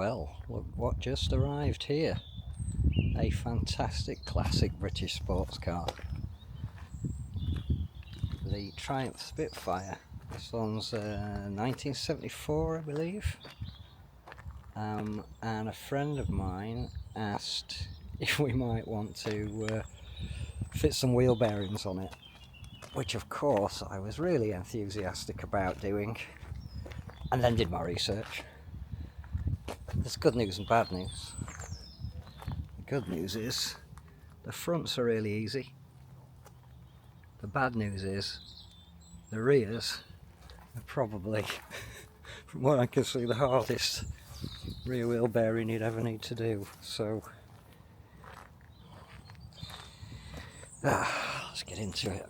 Well, look what just arrived here. A fantastic classic British sports car. The Triumph Spitfire. This one's 1974, I believe. And a friend of mine asked if we might want to fit some wheel bearings on it, which of course I was really enthusiastic about doing, and then did my research. There's good news and bad news. The good news is the fronts are really easy. The bad news is the rears are probably, from what I can see, the hardest rear wheel bearing you'd ever need to do. So let's get into it.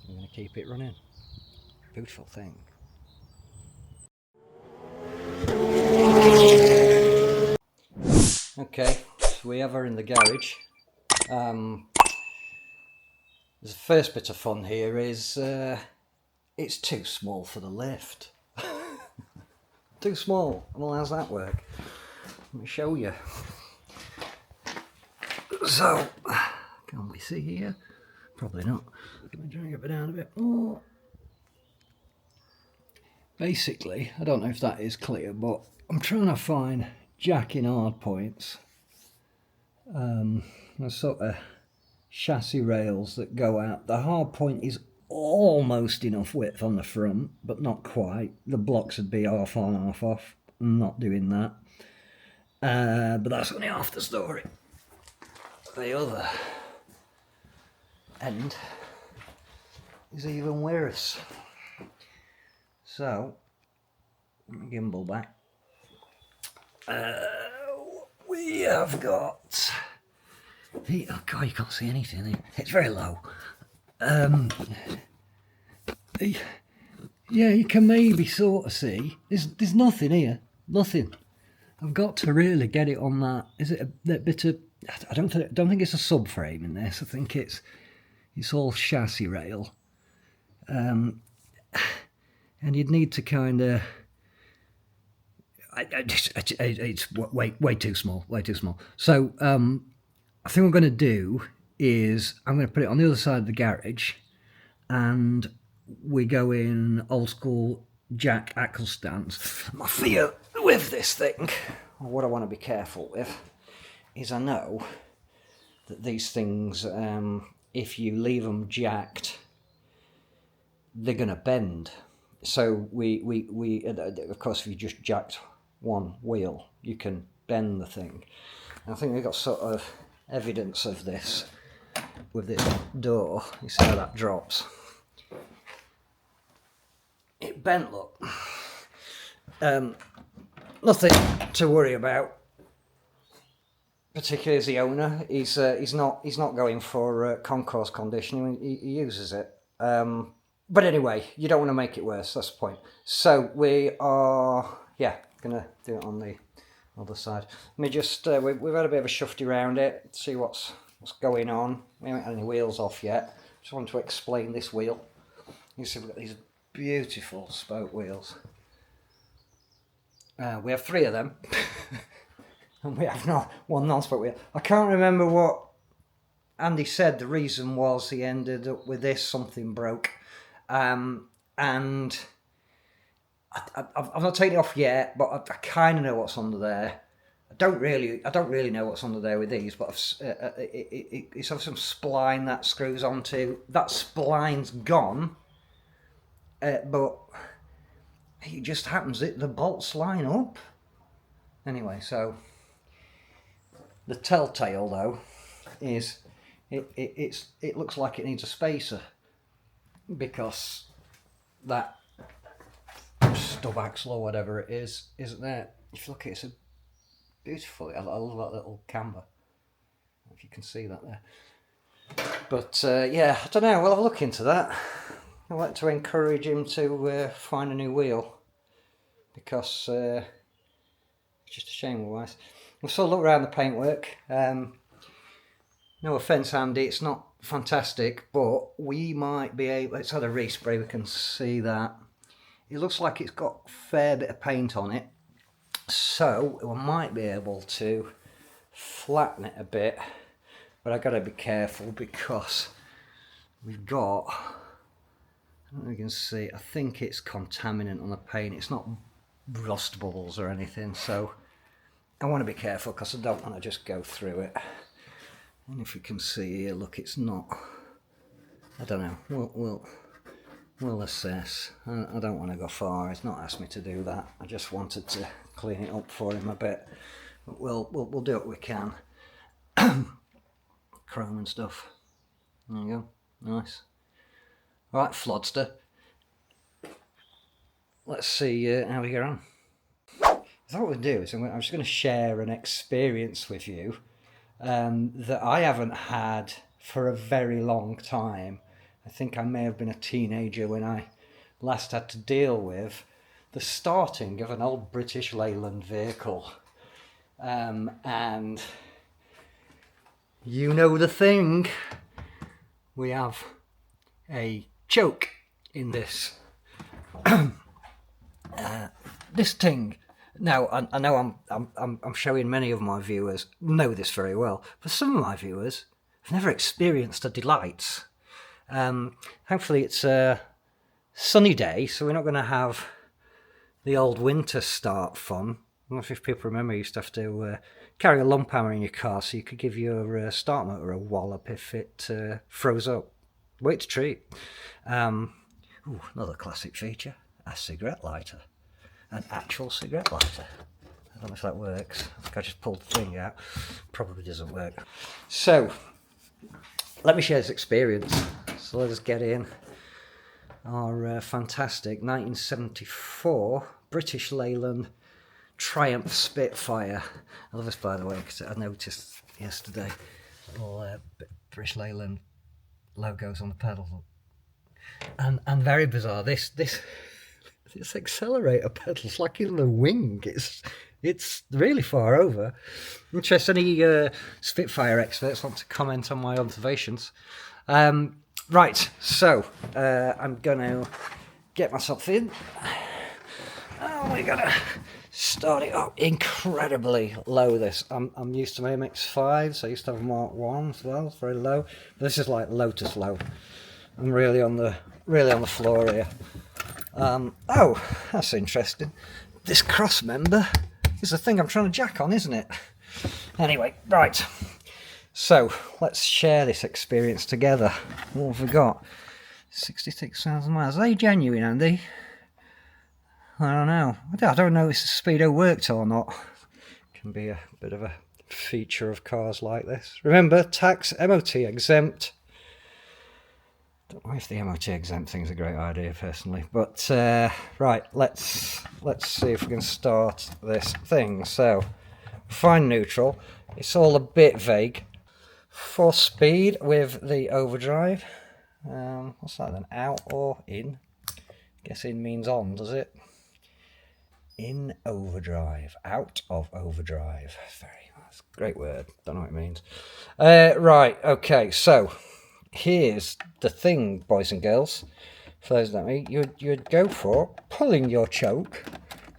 I'm going to keep it running. Beautiful thing. Okay, so we have her in the garage. The first bit of fun here is it's too small for the lift. Too small. Well, how's that work? Let me show you. So, can we see here? Probably not. Let me drag it down a bit more. Basically, I don't know if that is clear, but I'm trying to find jacking hard points. The sort of chassis rails that go out. The hard point is almost enough width on the front, but not quite. The blocks would be half on, half off. I'm not doing that. But that's only half the story. The other end is even worse. So, gimbal back. We have got oh god, you can't see anything. It's very low. Yeah, you can maybe sort of see. There's nothing here. Nothing. I've got to really get it on that. Is it that bit of? I don't think it's a subframe in this. I think it's all chassis rail. And you'd need to kind of. It's way too small. Way too small. So I think what I'm going to do is I'm going to put it on the other side of the garage, and we go in old school jack axle stands. My fear with this thing, or what I want to be careful with, is I know that these things, if you leave them jacked, they're going to bend. So we of course, if you just jacked one wheel, you can bend the thing. And I think we've got sort of evidence of this with this door. You see how that drops? It bent, look. Nothing to worry about, particularly as the owner. He's not going for concourse conditioning. He uses it. But anyway, you don't want to make it worse. That's the point. So we are, gonna do it on the other side. Let me just, we've had a bit of a shufty around it, see what's going on. We haven't had any wheels off yet. Just want to explain this wheel. You see we've got these beautiful spoke wheels. We have 3 of them. And we have one non-spoke wheel. I can't remember what Andy said the reason was he ended up with this, something broke. And I've not taken it off yet, but I kind of know what's under there. I don't really know what's under there with these, but it's have some spline that screws onto. That spline's gone, but it just happens that the bolts line up. Anyway, so the telltale though is it looks like it needs a spacer, because that stub axle or whatever it is isn't there. If you look at it, it's a beautiful. I love that little camber. If you can see that there. But yeah, I don't know. We'll have a look into that. I'd like to encourage him to find a new wheel, because it's just a shame otherwise. We'll still look around the paintwork. No offence, Andy, it's not fantastic, but we might be able. Let's have a respray. We can see that. It looks like it's got a fair bit of paint on it. So we might be able to flatten it a bit, but I've got to be careful because we've got, I don't know if you can see, I think it's contaminant on the paint. It's not rust bubbles or anything, so I want to be careful because I don't want to just go through it. And if you can see here, look, it's not, I don't know, we'll assess. I don't want to go far. He's not asked me to do that. I just wanted to clean it up for him a bit. But we'll do what we can. Chrome and stuff. There you go. Nice. Right, Flodster. Let's see how we get on. So what we'll do is I'm just going to share an experience with you that I haven't had for a very long time. I think I may have been a teenager when I last had to deal with the starting of an old British Leyland vehicle. And you know the thing, we have a choke in this this thing. Now I know I'm showing many of my viewers know this very well, but some of my viewers have never experienced the delights. Hopefully it's a sunny day, so we're not going to have the old winter start fun. I don't know if people remember, you used to have to carry a lump hammer in your car so you could give your start motor a wallop if it froze up. Wait to treat. Ooh, another classic feature, a cigarette lighter. An actual cigarette lighter. I don't know if that works. I think I just pulled the thing out. Probably doesn't work. So, let me share this experience. So let us get in our fantastic 1974 British Leyland Triumph Spitfire. I love this, by the way, because I noticed yesterday all British Leyland logos on the pedals. And very bizarre, this accelerator pedal's like in the wing. It's really far over. In case any Spitfire experts want to comment on my observations. Right, so I'm gonna get myself in. Oh, we're gonna start it up incredibly low. I'm used to my Mk4s. I used to have a Mark 1 as well, it's very low. But this is like Lotus low. I'm really on the floor here. Oh, that's interesting. This cross member is the thing I'm trying to jack on, isn't it? Anyway, right. So, let's share this experience together. What have we got? 66,000 miles. Are they genuine, Andy? I don't know. I don't know if the speedo worked or not. Can be a bit of a feature of cars like this. Remember, tax, MOT exempt. Don't know if the MOT exempt thing's a great idea personally, but right, let's see if we can start this thing. So, find neutral. It's all a bit vague. For speed with the overdrive. What's that then? Out or in? Guess in means on, does it? In overdrive. Out of overdrive. That's a great word. Don't know what it means. Right. Okay. So here's the thing, boys and girls. For those like me, you'd go for pulling your choke.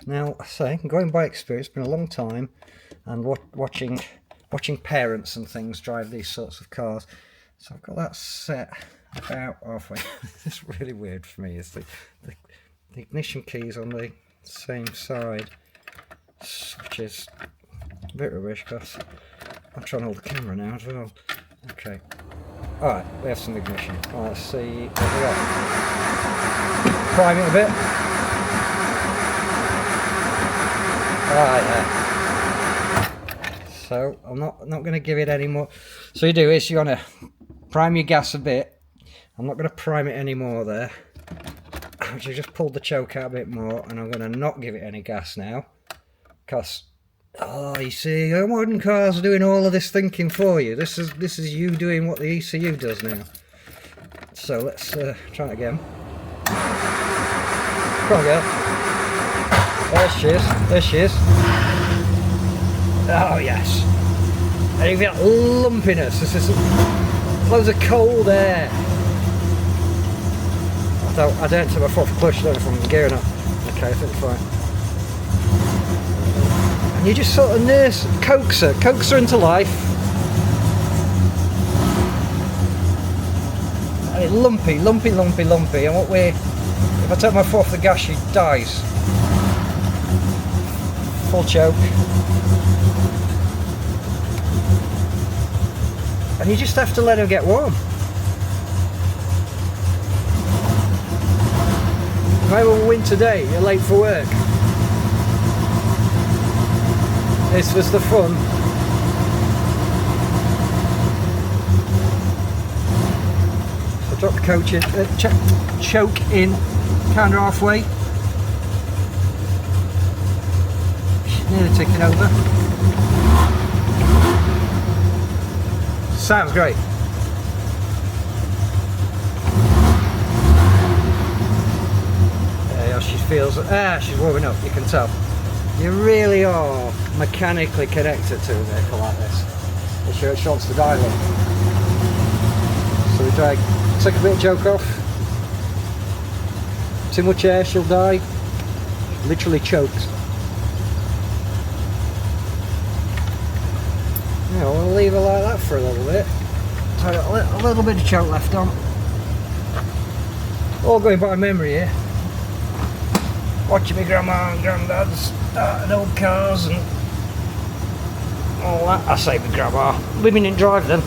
Now, I say, going by experience, it's been a long time, and watching parents and things drive these sorts of cars. So I've got that set about halfway. It's really weird for me. Is the ignition keys on the same side, which is a bit rubbish because I'm trying to hold the camera now as well. Okay. Alright, we have some ignition. Right, let's see what we got. Prime it a bit. Alright, yeah. So I'm not going to give it any more. So you do is you're going to prime your gas a bit. I'm not going to prime it any more there. I just pulled the choke out a bit more, and I'm going to not give it any gas now. Because, oh, you see, modern cars are doing all of this thinking for you. This is you doing what the ECU does now. So let's try it again. Come on, girl. There she is. There she is. Oh yes. And you've got lumpiness. This is loads of cold air. I don't take my foot off clutch, I don't know if I'm gearing up. Okay, I think it's fine. and you just sort of coax her into life. And it's lumpy, and if I take my foot off the gas, she dies. Full choke. And you just have to let her get warm. If I have a winter day, you're late for work. This was the fun. So drop the coach in, choke in, kind of halfway. She's nearly ticking over. Sounds great. She feels, she's warming up, you can tell. You really are mechanically connected to a vehicle like this. She wants to dive on. So we take a bit of choke off. Too much air, she'll die. Literally chokes. Yeah, we'll leave her like that for a little bit. So a little bit of choke left on. All going by memory here. Watching my grandma and granddad starting old cars and all that. I say my grandma. Women didn't drive then.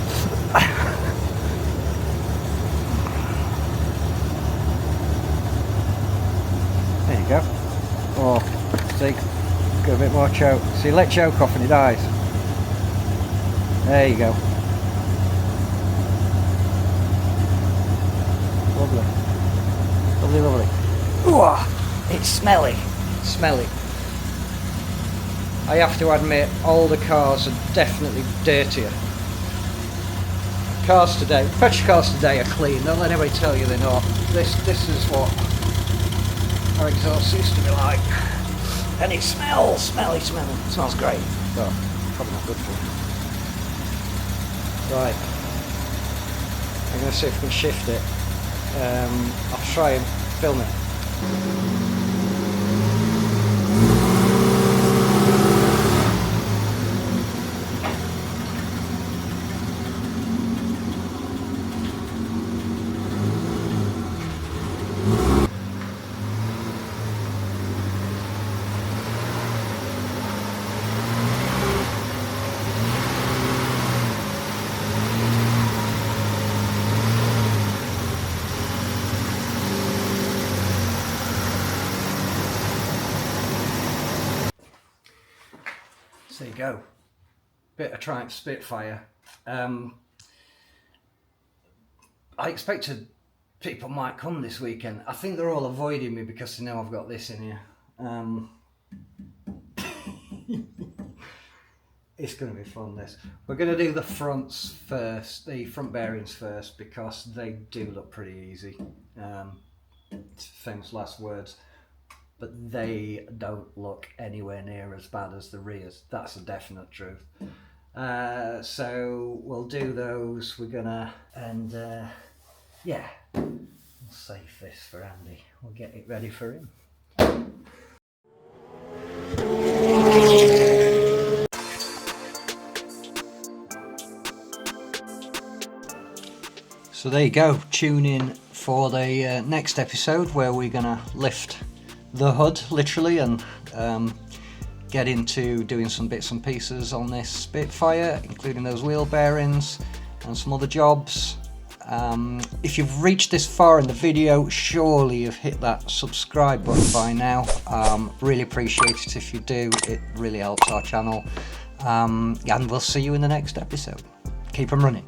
There you go. Oh, see, got a bit more choke. See, let choke off and it dies. There you go. Lovely. Lovely, lovely. Ooh, it's smelly. Smelly. I have to admit, all the cars are definitely dirtier. Cars today, petrol cars today are clean. Don't let anybody tell you they're not. This is what our exhaust used to be like. And it smells, smelly. It smells great, but probably not good for you. Right. I'm going to see if we can shift it. I'll try and film it. There you go, bit of Triumph Spitfire. I expected people might come this weekend. I think they're all avoiding me because they know I've got this in here. It's going to be fun, this. We're going to do the fronts first, the front bearings first, because they do look pretty easy. Famous last words. But they don't look anywhere near as bad as the rears. That's a definite truth. So we'll do those. We're gonna, and yeah, we'll save this for Andy. We'll get it ready for him. So there you go. Tune in for the next episode where we're gonna lift the hood literally and get into doing some bits and pieces on this Spitfire, including those wheel bearings and some other jobs. If you've reached this far in the video, surely you've hit that subscribe button by now. Really appreciate it if you do. It really helps our channel, and we'll see you in the next episode. Keep them running.